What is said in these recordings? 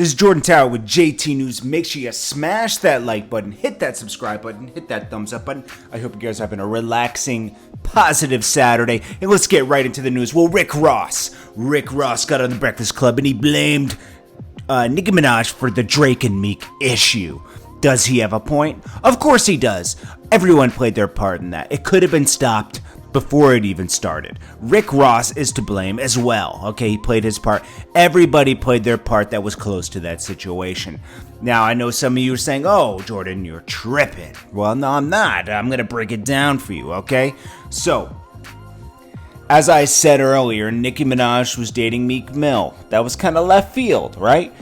This is Jordan Tower with JT News. Make sure you smash that like button, hit that subscribe button, hit that thumbs up button. I hope you guys are having a relaxing, positive Saturday. And let's get right into the news. Well, Rick Ross got on the Breakfast Club and he blamed Nicki Minaj for the Drake and Meek issue. Does he have a point? Of course he does. Everyone played their part in that. It could have been stopped before it even started. Rick Ross is to blame as well. Okay, he played his part. Everybody played their part that was close to that situation. Now, I know some of you are saying, oh, Jordan, you're tripping. Well, no, I'm not. I'm going to break it down for you, okay? So, as I said earlier, Nicki Minaj was dating Meek Mill. That was kind of left field, right?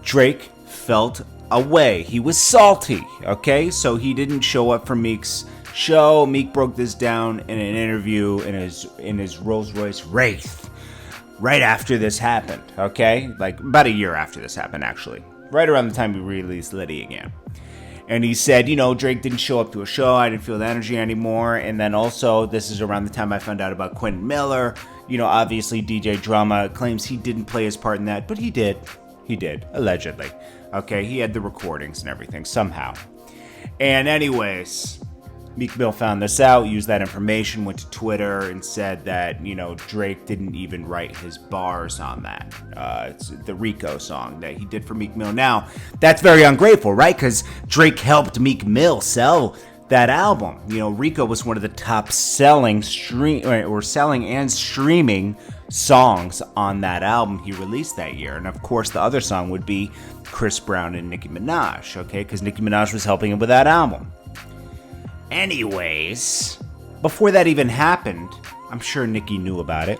Drake felt away. He was salty, okay? So he didn't show up for Meek's show. Meek broke this down in an interview in his Rolls-Royce Wraith right after this happened, okay? Like about a year after this happened, actually. Right around the time we released Liddy again. And he said, you know, Drake didn't show up to a show. I didn't feel the energy anymore. And then also, this is around the time I found out about Quentin Miller. You know, obviously DJ Drama claims he didn't play his part in that, but he did. He did, allegedly. Okay, he had the recordings and everything, somehow. And anyways, Meek Mill found this out, used that information, went to Twitter and said that, you know, Drake didn't even write his bars on that. It's the Rico song that he did for Meek Mill. Now, that's very ungrateful, right? Because Drake helped Meek Mill sell that album. You know, Rico was one of the top selling and streaming songs on that album he released that year. And of course, the other song would be Chris Brown and Nicki Minaj, okay? Because Nicki Minaj was helping him with that album. Anyways, before that even happened, I'm sure Nicki knew about it.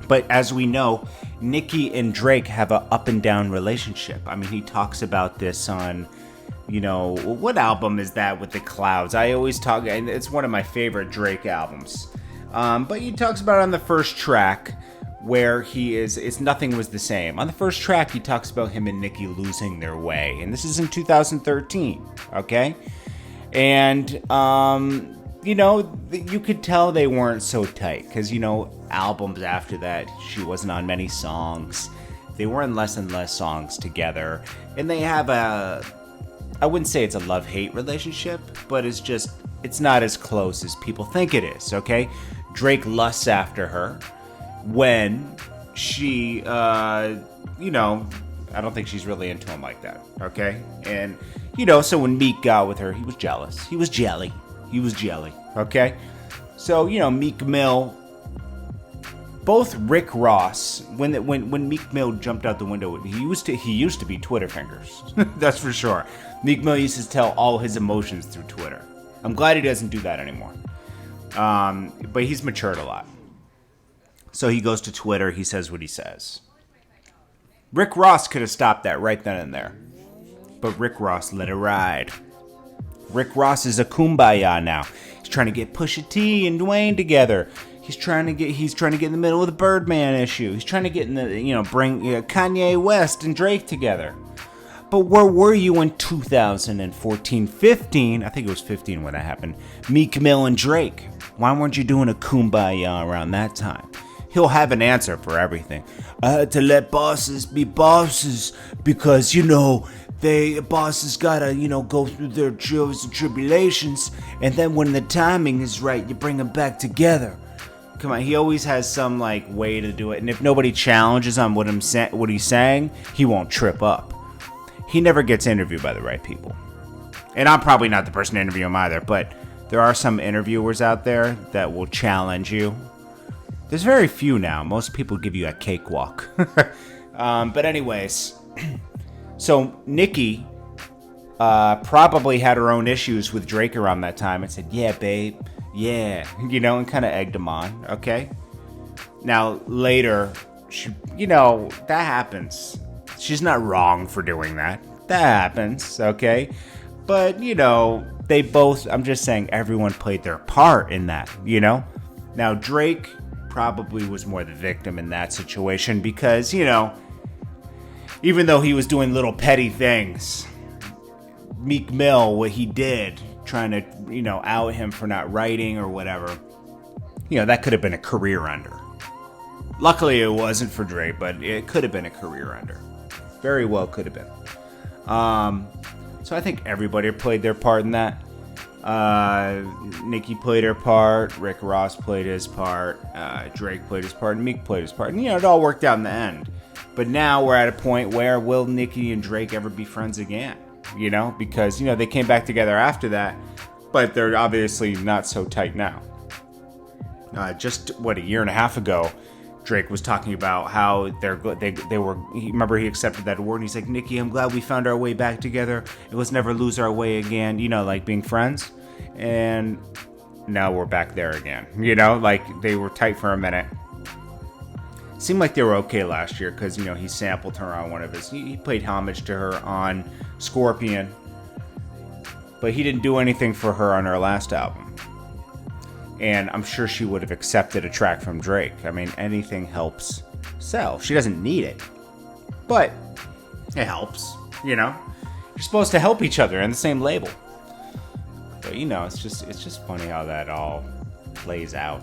But as we know, Nicki and Drake have an up and down relationship. I mean, he talks about this on, you know, what album is that with the clouds? I always talk, and it's one of my favorite Drake albums. But he talks about it on the first track where it's Nothing Was the Same. On the first track, he talks about him and Nicki losing their way. And this is in 2013, okay? And, you know, you could tell they weren't so tight because, you know, albums after that, she wasn't on many songs. They were in less and less songs together. And they have I wouldn't say it's a love-hate relationship, but it's not as close as people think it is, okay? Drake lusts after her when she, you know, I don't think she's really into him like that, okay? And, you know, so when Meek got with her, he was jealous. He was jelly, okay? So, you know, Meek Mill, both Rick Ross, when Meek Mill jumped out the window, he used to be Twitter fingers. That's for sure. Meek Mill used to tell all his emotions through Twitter. I'm glad he doesn't do that anymore. But he's matured a lot. So he goes to Twitter, he says what he says. Rick Ross could have stopped that right then and there. But Rick Ross let it ride. Rick Ross is a kumbaya now. He's trying to get Pusha T and Dwayne together. He's trying to get in the middle of the Birdman issue. He's trying to get in the, you know, bring Kanye West and Drake together. But where were you in 2014, 15? I think it was 15 when that happened. Meek Mill and Drake. Why weren't you doing a kumbaya around that time? He'll have an answer for everything. I had to let bosses be bosses because, you know, bosses gotta, you know, go through their trials and tribulations, and then when the timing is right, you bring them back together. Come on, he always has some like way to do it, and if nobody challenges on what he's saying, he won't trip up. He never gets interviewed by the right people, and I'm probably not the person to interview him either. But there are some interviewers out there that will challenge you. There's very few now. Most people give you a cakewalk. But anyways, so Nicki probably had her own issues with Drake around that time and said, yeah, babe, yeah, you know, and kind of egged him on, okay? Now, later, you know, that happens. She's not wrong for doing that. That happens, okay? But, you know, I'm just saying everyone played their part in that, you know? Now, Drake probably was more the victim in that situation because, you know, even though he was doing little petty things, Meek Mill, what he did, trying to, you know, out him for not writing or whatever, you know, that could have been a career ender. Luckily, it wasn't for Drake, but it could have been a career ender. Very well could have been. So I think everybody played their part in that. Nicki played her part, Rick Ross played his part, Drake played his part, and Meek played his part. And, it all worked out in the end. But now we're at a point where will Nicki and Drake ever be friends again? Because, they came back together after that, but they're obviously not so tight now. Just, a year and a half ago, Drake was talking about how they were. Remember, he accepted that award, and he's like, "Nicki, I'm glad we found our way back together. It was never lose our way again. Like being friends." And now we're back there again. Like they were tight for a minute. Seemed like they were okay last year because he sampled her on one of his. He paid homage to her on Scorpion, but he didn't do anything for her on her last album. And I'm sure she would have accepted a track from Drake. I mean, anything helps sell. She doesn't need it, but it helps, You're supposed to help each other in the same label. But, it's just funny how that all plays out,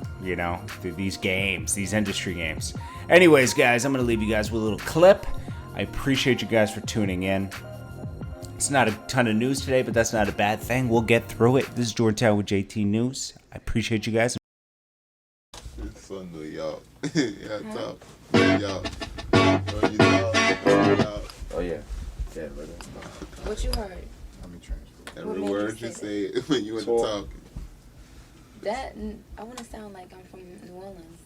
through these games, these industry games. Anyways, guys, I'm going to leave you guys with a little clip. I appreciate you guys for tuning in. It's not a ton of news today, but that's not a bad thing. We'll get through it. This is JordanTower with JT News. I appreciate you guys. It's from New York. Yeah, talk. New York. Oh, yeah. Yeah, brother. What you heard? I'm in transport. Every word you say when you were talking. I want to sound like I'm from New Orleans.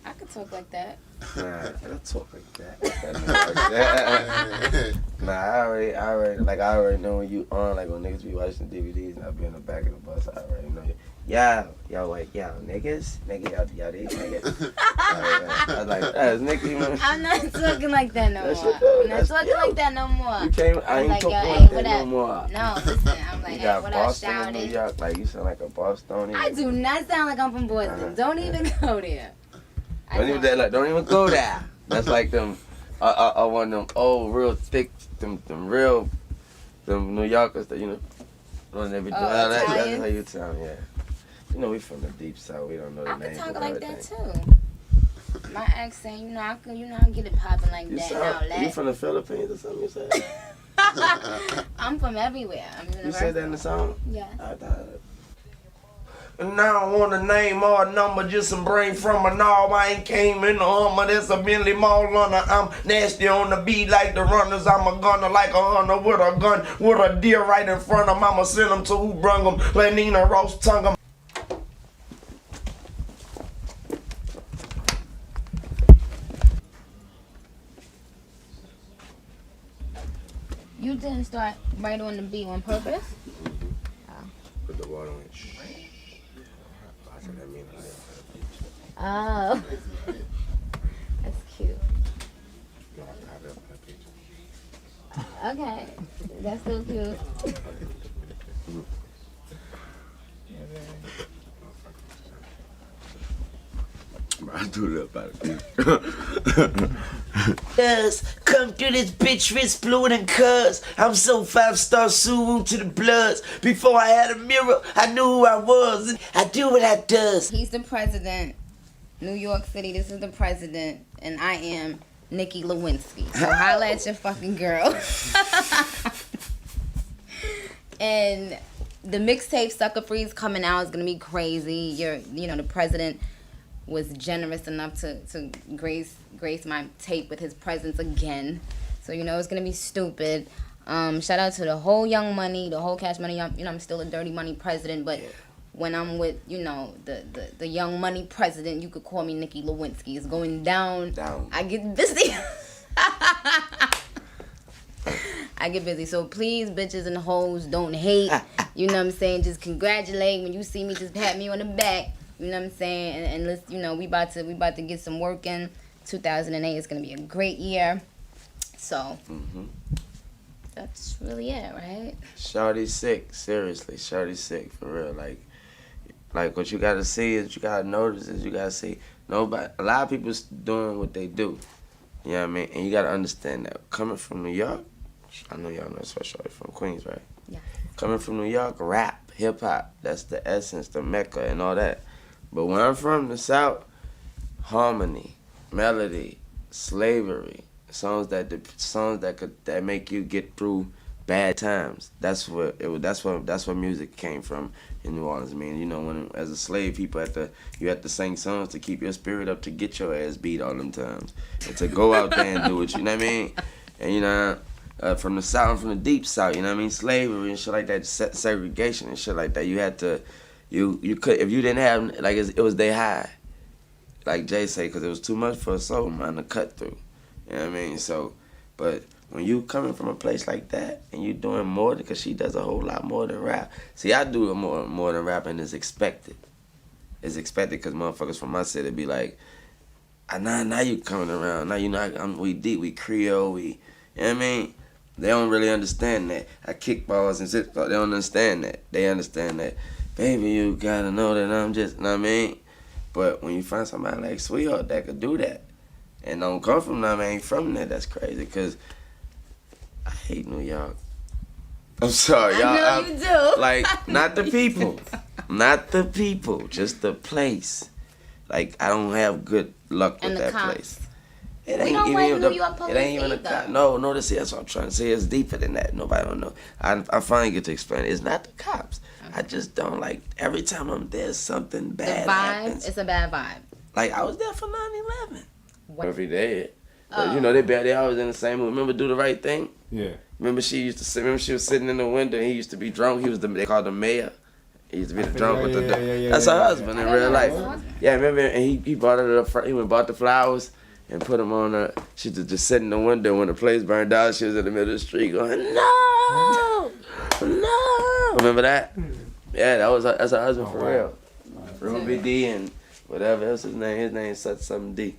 I could talk like that. Nah, I don't talk like that. Nah, I already know when you on, like when niggas be watching DVDs and I be in the back of the bus, I already know you. Y'all like, niggas, y'all these niggas. I was like, that's Nicki, man. I'm not talking like that no more. I'm not talking like that no more. You can't, I ain't like, talking yo, like hey, that no more. No, listen, I'm like, you hey, got what Boston I in New shouted. York, like you sound like a Bostonian. I do not sound like I'm from Boston. Don't even go there. Don't even go there. That's like them, one of them old, real thick, them New Yorkers that, when they be doing that, that's how you sound, yeah. We from the deep south, we don't know the I name. can talk like that too. My accent, I get it popping like that. You from the Philippines or something, you said? I'm from everywhere. You said that in the song? Yes. I thought it. And I don't want to name or number, just some brain from a knob. I ain't came in the Hummer, that's a Bentley Mall runner. I'm nasty on the beat like the runners. I'm a gunner like a hunter with a gun, with a deer right in front of him. I'ma send him to who brung him, let Nina roast tongue him. You didn't start right on the beat on purpose? Put the water in. Oh. That's cute. Okay. That's so cute. I do that about it. Yes, come through this bitch, wrist fluid and cuz I'm so 5-star Suwu to the bloods. Before I had a mirror, I knew who I was, and I do what I does. He's the president. New York City, this is the president, and I am Nicki Lewinsky. So holla at your fucking girl. And the mixtape Sucker Free's coming out is gonna be crazy. The president was generous enough to grace my tape with his presence again. So it's gonna be stupid. Shout out to the whole Young Money, the whole Cash Money. I'm still a Dirty Money president, but when I'm with the Young Money president, you could call me Nicki Lewinsky. It's going down. I get busy. I get busy. So please, bitches and hoes, don't hate. You know what I'm saying? Just congratulate. When you see me, just pat me on the back. You know what I'm saying? And let's, we about to get some work in. 2008 is gonna be a great year. So that's really it, right? Shawty's sick, seriously. Shawty's sick, for real. Like what you gotta see is, you gotta notice is, you gotta see nobody. A lot of people's doing what they do. You know what I mean? And you gotta understand that coming from New York, I know y'all know that's why Shawty from Queens, right? Yeah. Coming from New York, rap, hip hop, that's the essence, the mecca, and all that. But where I'm from, the South, harmony, melody, slavery, songs that make you get through bad times. That's where music came from in New Orleans. I mean, you know, when as a slave, people you had to sing songs to keep your spirit up, to get your ass beat all them times, and to go out there and do it. You know what I mean? And you know, from the South, from the deep South, you know what I mean? Slavery and shit like that, segregation and shit like that. You had to, you could, if you didn't have, like, it was they high, like Jay say, because it was too much for a soul man to cut through. You know what I mean? So, but when you coming from a place like that and you doing more, because she does a whole lot more than rap. See, I do more than rap, and it's expected. It's expected because motherfuckers from my city be like, now you coming around. Now you know we deep, we Creole, we, you know what I mean? They don't really understand that. I kick balls and sit, they don't understand that. They understand that, baby, you gotta know that I'm just, you know what I mean? But when you find somebody like Sweetheart that could do that, and don't come from them, ain't from there, that's crazy, because I hate New York. I'm sorry, y'all. I know you do. Like, not the people. Not the people, just the place. Like, I don't have good luck with that cops. place. It We ain't don't even like New York police it ain't even either. a cop. No, that's what I'm trying to say. It's deeper than that. Nobody don't know. I finally get to explain it. It's not the cops. I just don't like, every time I'm there, something bad The vibe, happens. it's a bad vibe. Like, I was there for 9/11. What? Every day. But you know, they always in the same mood. Remember Do the Right Thing? Yeah. Remember she was sitting in the window and he used to be drunk. He was they called him mayor. He used to be the drunk with the that's her husband in real life. Yeah, remember, and he bought her he went and bought the flowers and put them on her. She was just sitting in the window when the place burned down. She was in the middle of the street going, no, no. Remember that? Yeah, that's her husband for real. Ruby D and whatever else his name. His name is something D.